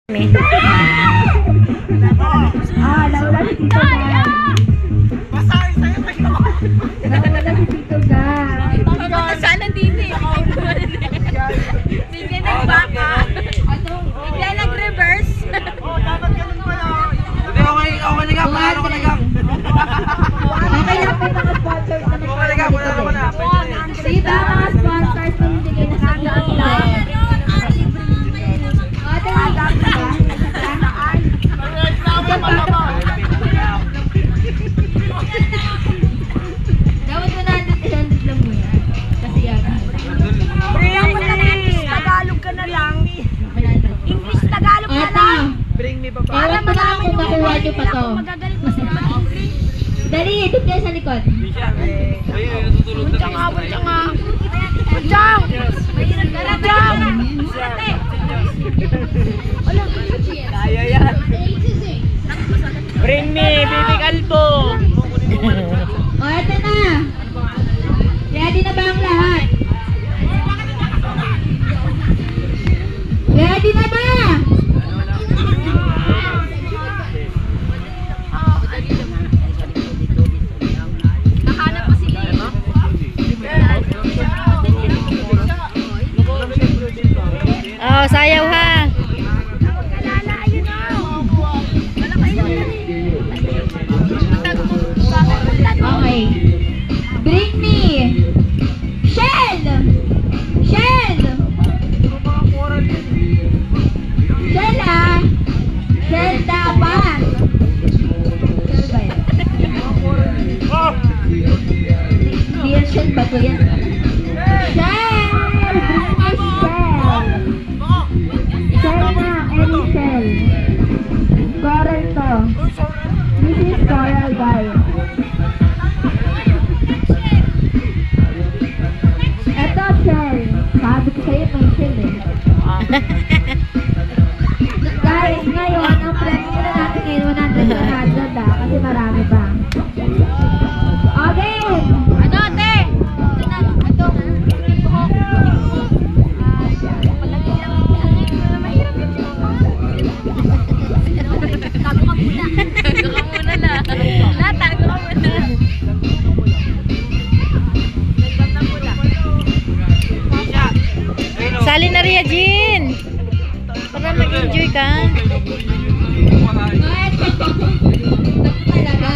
Nawala si Tito Ga. Basahin sa'yo pa yun. Nawala si Tito Ga. Saan nandito eh? Hindi nagbaka. Bigla nag-reverse. Oo, dapat ganun pala. Hindi, okay na nga. Panalo ko na nga. Okay na po yung mga sponsors na Okay na nga, panalo ko na. Dito ang mga sponsors na hindi kayo nakakaalam. Ate, dapat mo na 100 lang mo yan. Kasi yan. Tagalog ka na lang. English, Tagalog ka lang. Bring me baba. Ewan ko lang kung nakuha nyo pa to. Magagaling mo sila mag-English. Dali, ito kayo sa likod. Ayun, tutulog na. Bunchang nga. Bunchang! Mahirap ka lang. Bunchang! Kaya yan. Bring me, Bibi Kalbo. O, eto na. Ready na ba ang lahat? Ready na ba? Nahanap pa sila eh. Oh, sayaw ha. Okay. Bring me. Shell! Shell! Shell ah! Shell dapat! Shell ba yan? Hindi yan shell ba to yan? Shell! Bring me shell! Shell na, any shell. Coral to. This is coral guys. Eto shell. Sabi ko sa'yo may shell eh. Guys, ngayon, ang premium na natin ngayon 100 kasi marami pa. Okay! Ano, te? Ito. Palagi lang. Mahirap yung tago ka muna. Tago ka muna na. Tago ka muna. Nagdam na pula. Sali na Ria Jean. Para mag-enjoy ka. Talaga.